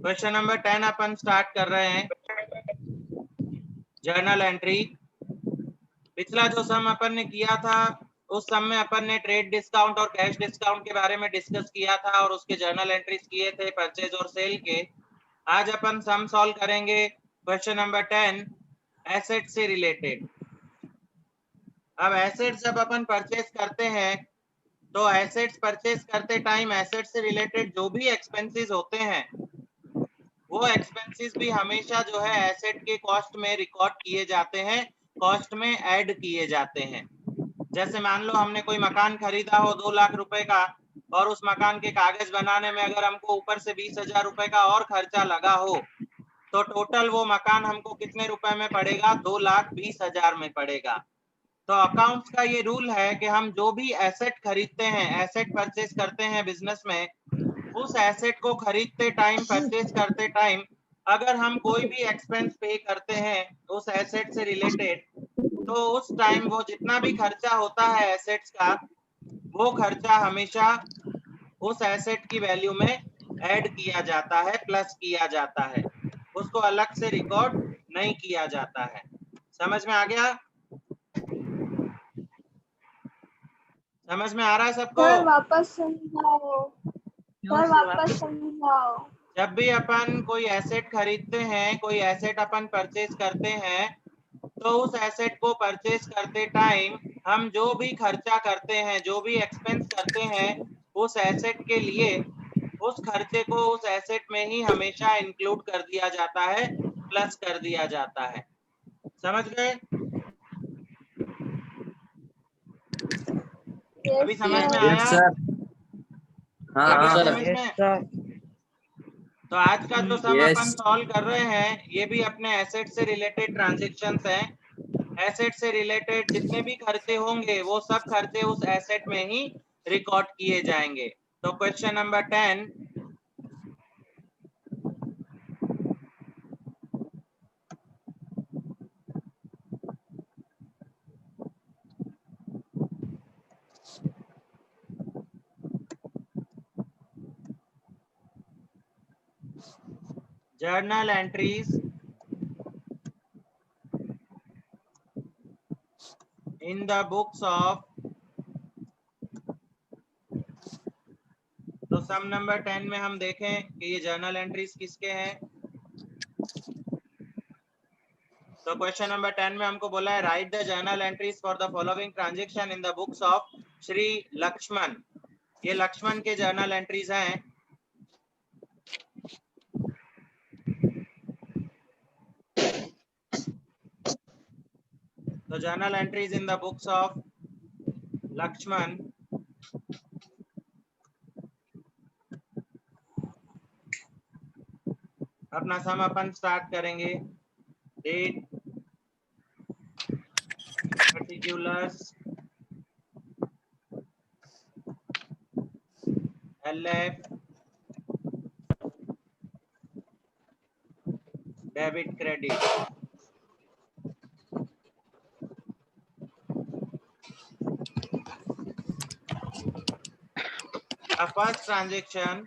Question number 10 अपन start कर रहे हैं। Journal entry. पिछला जो सम अपन ने किया था उस सम में अपन ने ट्रेड डिस्काउंट और कैश डिस्काउंट के बारे में डिस्कस किया था और उसके जर्नल एंट्रीज किए थे परचेज और सेल के। आज अपन सम सॉल्व करेंगे क्वेश्चन नंबर 10 एसेट से रिलेटेड। अब एसेट जब अपन परचेज करते हैं तो एसेट्स परचेज करते टाइम एसेट से रिलेटेड जो भी एक्सपेंसेस होते हैं वो एक्सपेंसेस भी हमेशा जो है एसेट के कॉस्ट में रिकॉर्ड किए जाते हैं, कॉस्ट में ऐड किए जाते हैं। जैसे मान लो हमने कोई मकान खरीदा हो 2 लाख रुपए का और उस मकान के कागज बनाने में अगर हमको ऊपर से 20,000 रुपए का और खर्चा लगा हो तो टोटल वो मकान हमको कितने रुपए में पड़ेगा? 2,20,000 में पड़ेगा। तो अकाउंट्स का ये रूल है कि हम जो भी एसेट खरीदते हैं, एसेट परचेज करते हैं बिजनेस में, उस एसेट को खरीदते टाइम, परचेज करते टाइम अगर हम कोई भी एक्सपेंस पे करते हैं उस एसेट से रिलेटेड तो उस टाइम वो जितना भी खर्चा होता है एसेट्स का वो खर्चा हमेशा उस एसेट की वैल्यू में ऐड किया जाता है, प्लस किया जाता है, उसको अलग से रिकॉर्ड नहीं किया जाता है। समझ में आ गया? समझ में आ रहा है सबको? सर वापस समझाओ, सर वापस समझाओ। जब भी अपन कोई एसेट खरीदते हैं, कोई एसेट अपन परचेज करते हैं तो उस एसेट को परचेज करते टाइम हम जो भी खर्चा करते हैं, जो भी एक्सपेंस करते हैं उस एसेट के लिए, उस खर्चे को उस एसेट में ही हमेशा इंक्लूड कर दिया जाता है, प्लस कर दिया जाता है। समझ गए? अभी समझ में आया? हाँ समझ में? तो आज का जो सम अपन सॉल्व कर रहे हैं ये भी अपने एसेट से रिलेटेड ट्रांजैक्शंस हैं। एसेट से रिलेटेड जितने भी खर्चे होंगे वो सब खर्चे उस एसेट में ही रिकॉर्ड किए जाएंगे। तो question number 10, journal entries in the books of, तो सम नंबर 10 में हम देखें कि ये जर्नल एंट्रीज किसके हैं। तो क्वेश्चन नंबर 10 में हमको बोला है write the journal entries for the following transaction in the books of Shri Lakshman. ये लक्ष्मण के जर्नल एंट्रीज हैं। तो journal entries in the books of Lakshman. अपना सम अपन स्टार्ट करेंगे। Date, particulars, LF, debit credit. First transaction,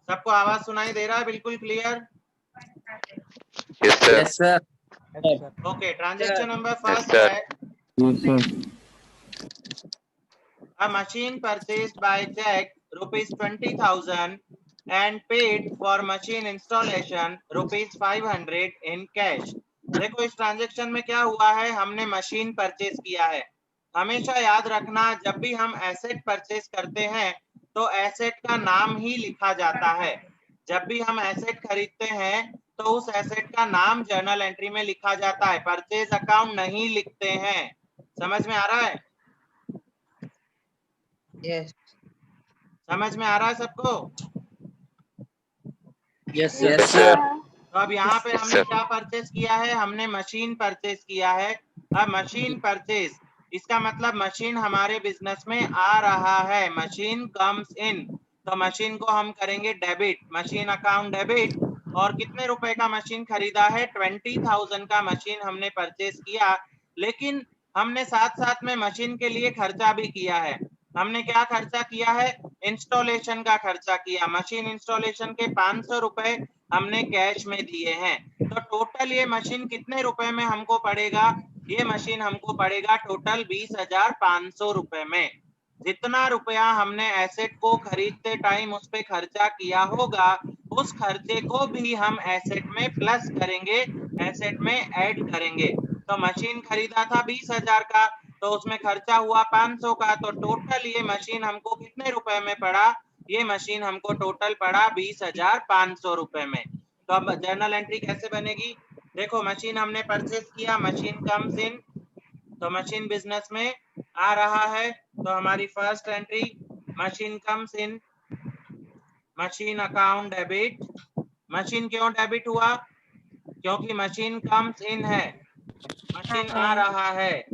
सबको आवाज सुनाई दे रहा है? बिल्कुल clear? Yes sir. Okay, transaction number first है a machine purchased by check ₹20,000 and paid for machine installation ₹500 in cash। देखो इस ट्रांजैक्शन में क्या हुआ है, हमने मशीन परचेज किया है। हमेशा याद रखना जब भी हम एसेट परचेज करते हैं तो एसेट का नाम ही लिखा जाता है। जब भी हम एसेट खरीदते हैं तो उस एसेट का नाम जर्नल एंट्री में लिखा जाता है, परचेज अकाउंट नहीं लिखते हैं। समझ में आ रहा है? यस समझ में आ रहा है सबको? Yes sir. तो अब यहाँ पे हमने क्या परचेज किया है? हमने मशीन परचेज किया है। अब मशीन परचेज, इसका मतलब मशीन हमारे बिजनेस में आ रहा है, मशीन कम्स इन। तो मशीन को हम करेंगे डेबिट, मशीन अकाउंट डेबिट। और कितने रुपए का मशीन खरीदा है? 20,000 का मशीन हमने परचेज किया, लेकिन हमने साथ साथ में मशीन के लिए खर्चा भी किया है। हमने क्या खर्चा किया है, इंस्टॉलेशन का खर्चा किया। मशीन इंस्टॉलेशन के 500 रुपए हमने कैश में दिए हैं। तो टोटल ये मशीन कितने रुपए में हमको पड़ेगा, ये मशीन हमको पड़ेगा टोटल 20,500 रुपए में। जितना रुपया हमने एसेट को खरीदते टाइम उस पे खर्चा किया होगा, उस खर्चे को भी हम एसेट में प्लस करेंगे, एसेट में ऐड करेंगे। तो मशीन खरीदा था 20,000 का, तो उसमें खर्चा हुआ 500 का, तो टोटल ये मशीन हमको कितने रुपए में पड़ा, ये मशीन हमको टोटल पड़ा 20,500 रुपए में। तो अब जर्नल एंट्री कैसे बनेगी, देखो मशीन हमने परचेज किया, मशीन कम्स इन, तो मशीन बिजनेस में आ रहा है, तो हमारी first entry machine comes in, machine account debit. Machine क्यों डेबिट हुआ, क्योंकि मशीन कम्स इन है, मशीन आ रहा है,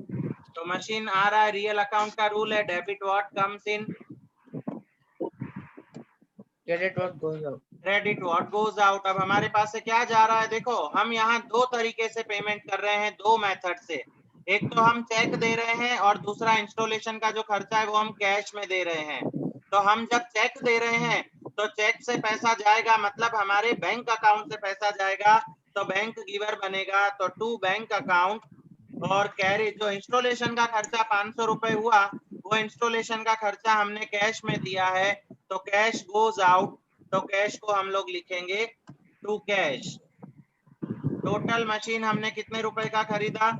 तो मशीन आ रहा है। रियल अकाउंट का रूल है debit what comes in, credit what goes out. Credit what goes out. अब हमारे पास से क्या जा रहा है, देखो हम यहाँ दो तरीके से पेमेंट कर रहे हैं, दो मेथड से। एक तो हम चेक दे रहे हैं और दूसरा इंस्टॉलेशन का जो खर्चा है वो हम कैश में दे रहे हैं। तो हम जब चेक दे रहे हैं तो चेक से पैसा जाएगा, मतलब हमारे बैंक अकाउंट से पैसा जाएगा, तो बैंक गिवर बनेगा, तो टू बैंक अकाउंट। और कैरी जो इंस्टॉलेशन का खर्चा 500 रुपए हुआ, वो इंस्टॉलेशन का खर्चा हमने कैश में दिया है, तो कैश गोज आउट, तो कैश को हम लोग लिखेंगे टू कैश। टोटल मशीन हमने कितने रुपए का खरीदा,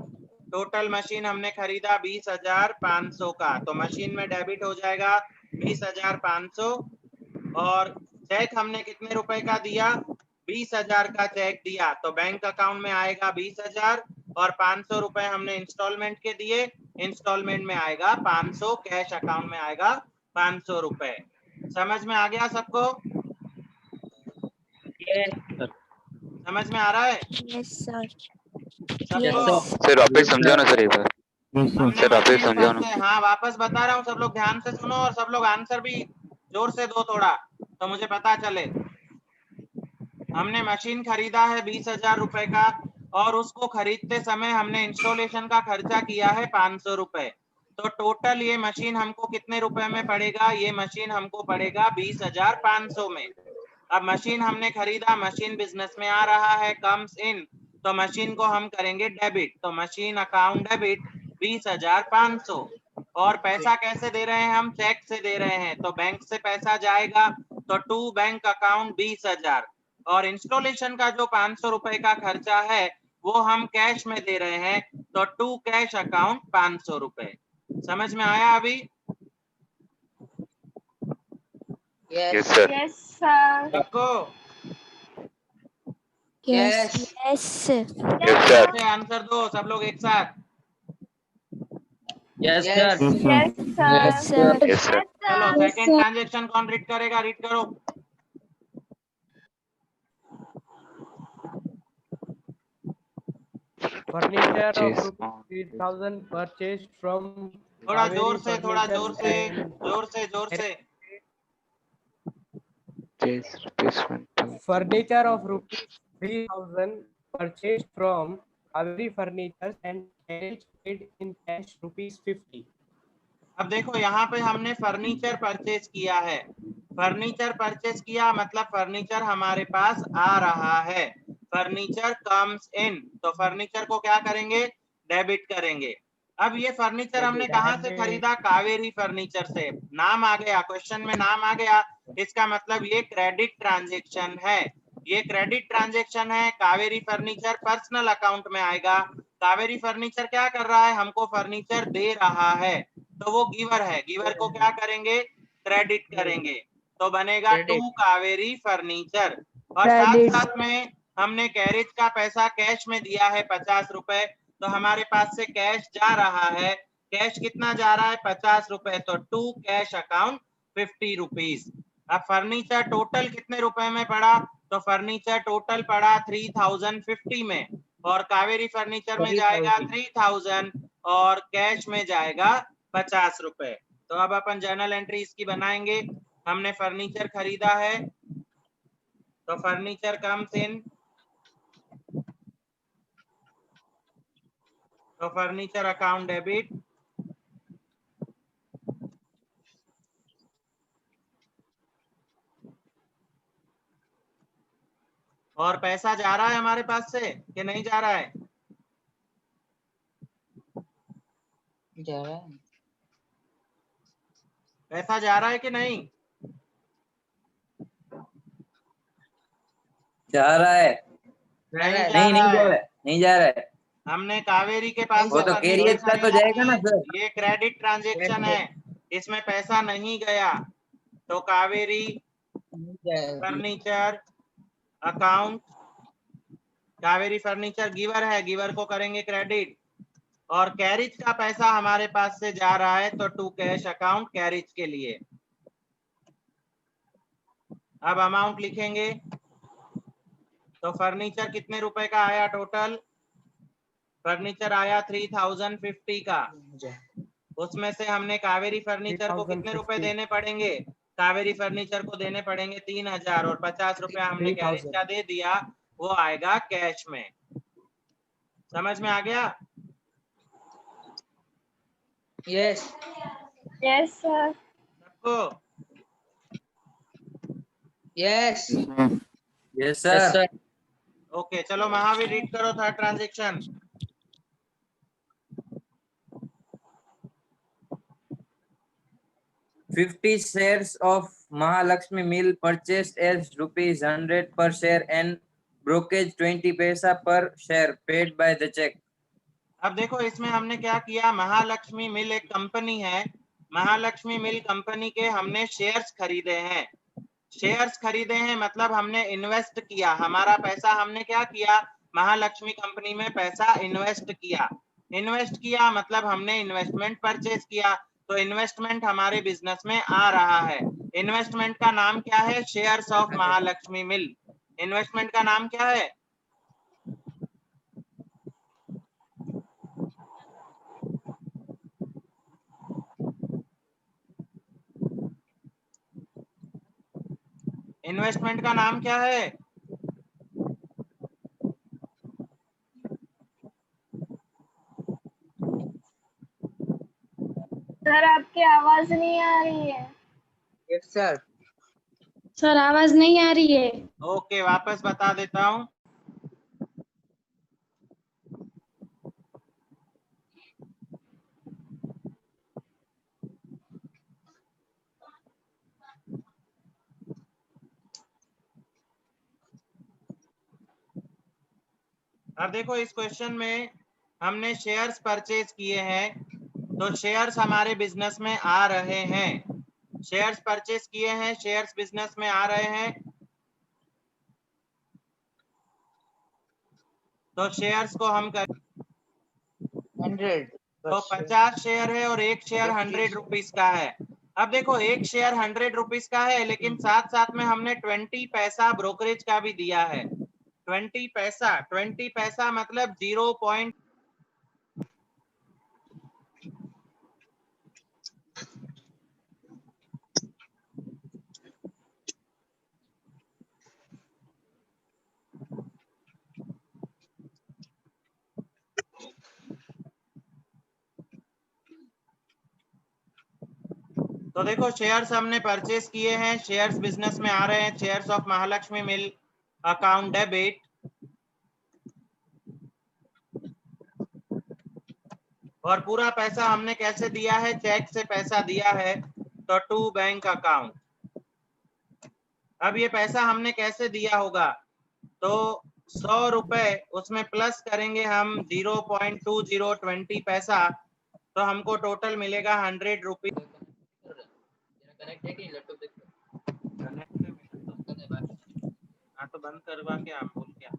टोटल मशीन हमने खरीदा 20,500 का, तो मशीन में डेबिट हो जाएगा 20,500। और चेक हमने कितने रुपए का दिया, 20,000 का चेक दिया, तो बैंक अकाउंट में आएगा 20,000, और 500 रुपए हमने इंस्टॉलमेंट के दिए, इंस्टॉलमेंट में आएगा 500, कैश अकाउंट में आएगा 500 रुपए। समझ में आ गया सबको, समझ में आ रहा है यस सर। सबको? सर वापस समझाओ ना सर एक बार। हमने सर वापस मशीन समझाओ ना। परचेज, हाँ वापस बता रहा हूँ, सब लोग ध्यान से सुनो और सब लोग आंसर भी जोर से दो थोड़ा, तो मुझे पता चले। हमने मशीन खरीदा है 20,000 रुपए का, और उसको खरीदते समय हमने इंस्टॉलेशन का खर्चा किया है 500 रुपए। तो टोटल ये मशीन हमको कितने रुपए में पड़ेगा, ये मशीन हमको पड़ेगा 20,500 में। अब मशीन हमने खरीदा, मशीन बिजनेस में आ रहा है, कम्स इन, तो मशीन को हम करेंगे डेबिट, तो मशीन अकाउंट डेबिट 20,500। और पैसा कैसे दे रहे हैं, हम चेक से दे रहे हैं, तो बैंक से पैसा जाएगा, तो टू बैंक अकाउंट 20,000। और इंस्टॉलेशन का जो 500 रुपए का खर्चा है वो हम कैश में दे रहे हैं, तो टू कैश अकाउंट 500 रुपए। समझ में आया अभी? Yes sir. Yes sir. सबको यस यस यस सर। से आंसर दो सब लोग एक साथ। Yes sir. Yes sir. Yes sir. चलो सेकंड ट्रांजैक्शन कौन रीड करेगा, रीड करो। Furniture of Purchase rupees on- 3,000 purchased from थोड़ा Kaveri जोर से, थोड़ा Furniture जोर से, and जोर से, जोर से। Purchase replacement. furniture of rupees 3,000 purchased from Kaveri Furniture and carriage paid in cash rupees 50. अब देखो यहाँ पे हमने फर्नीचर परचेज किया है, फर्नीचर परचेज किया मतलब फर्नीचर हमारे पास आ रहा है, फर्नीचर कम्स इन, तो फर्नीचर को क्या करेंगे, डेबिट करेंगे। अब ये फर्नीचर हमने कहाँ से खरीदा, कावेरी फर्नीचर से। नाम आ गया, क्वेश्चन में नाम आ गया, इसका मतलब ये क्रेडिट ट्रांजेक्शन है, ये क्रेडिट ट्रांजेक्शन है। कावेरी फर्नीचर पर्सनल अकाउंट में आएगा। कावेरी फर्नीचर क्या कर रहा है, हमको फर्नीचर दे रहा है, तो वो गिवर है, गिवर को क्या करेंगे, क्रेडिट करेंगे, तो बनेगा टू कावेरी फर्नीचर। और साथ साथ में हमने कैरेज का पैसा कैश में दिया है 50 रुपए, तो हमारे पास से कैश जा रहा है, कैश कितना जा रहा है 50 रुपए, तो टू कैश अकाउंट 50 रुपीज। अब फर्नीचर टोटल कितने रुपए में पड़ा, तो फर्नीचर टोटल पड़ा 3050 में, और कावेरी फर्नीचर में जाएगा 3000, और कैश में जाएगा 50 रुपए। तो अब अपन जर्नल एंट्री इसकी बनाएंगे। हमने फर्नीचर खरीदा है, तो फर्नीचर कम्स इन, तो फर्नीचर अकाउंट डेबिट, और पैसा जा रहा है हमारे पास से कि नहीं जा रहा है? जा रहा है। पैसा जा रहा है कि नहीं? जा रहा है। नहीं जा नहीं रहा नहीं जा है। रहा है, नहीं जा रहा है। हमने कावेरी के पास वो से तो furniture कैरियर का तो खरीदा जाएगा ना है। सर। ये क्रेडिट ट्रांजेक्शन है, इसमें पैसा नहीं गया, तो Kaveri furniture account, Kaveri furniture giver है, गिवर को करेंगे क्रेडिट, और कैरिज का पैसा हमारे पास से जा रहा है तो टू कैश अकाउंट कैरिज के लिए। अब अमाउंट लिखेंगे तो फर्नीचर कितने रुपए का आया टोटल? फर्नीचर आया 3050 का। उसमें से हमने कावेरी फर्नीचर को कितने रुपए 3050 देने पड़ेंगे? कावेरी फर्नीचर को देने पड़ेंगे 3000 और 50 रुपया हमने कैरिज 3000 का दे दिया, वो आएगा कैश में। समझ में आ गया? Yes yes sir. सबको? Yes yes sir. ओके, चलो महावीर रीड करो third transaction. $50 shares of Mahalakshmi Mill purchased as ₹100 per share and brokerage 20 paisa per share paid by the check. अब देखो इसमें हमने क्या किया, महालक्ष्मी मिल एक कंपनी है, महालक्ष्मी मिल कंपनी के हमने शेयर्स खरीदे हैं। शेयर्स खरीदे हैं मतलब हमने इन्वेस्ट किया, हमारा पैसा हमने क्या किया, महालक्ष्मी कंपनी में पैसा इन्वेस्ट किया। इन्वेस्ट किया मतलब हमने इन्वेस्टमेंट परचेज किया, तो इन्वेस्टमेंट हमारे बिजनेस में आ रहा है। इन्वेस्टमेंट का नाम क्या है? Shares of Mahalakshmi mill. Investment का नाम क्या है? इन्वेस्टमेंट का नाम क्या है? सर आपकी आवाज नहीं आ रही है। Yes sir. सर आवाज नहीं आ रही है। ओके, वापस बता देता हूं। अब देखो इस क्वेश्चन में हमने शेयर्स परचेज किए हैं, तो शेयर्स हमारे बिजनेस में आ रहे हैं। शेयर्स परचेज किए हैं, शेयर्स बिजनेस में आ रहे हैं, तो शेयर्स को हम कर 100 तो 50 शेयर है और एक शेयर 100 रुपीज का है। अब देखो एक शेयर 100 रुपीज का है, लेकिन साथ साथ में हमने 20 पैसा ब्रोकरेज का भी दिया है। 20 पैसा मतलब 0. तो देखो शेयर्स हमने परचेज किए हैं, शेयर्स बिजनेस में आ रहे हैं, shares of Mahalakshmi mill account debit, और पूरा पैसा हमने कैसे दिया है? चेक से पैसा दिया है, तो टू बैंक अकाउंट। अब ये पैसा हमने कैसे दिया होगा? तो 100 रुपए उसमें प्लस करेंगे हम 0.2020 पैसा, तो हमको टोटल मिलेगा 100 रुपीज। हाँ तो बंद करवा के आप बोल क्या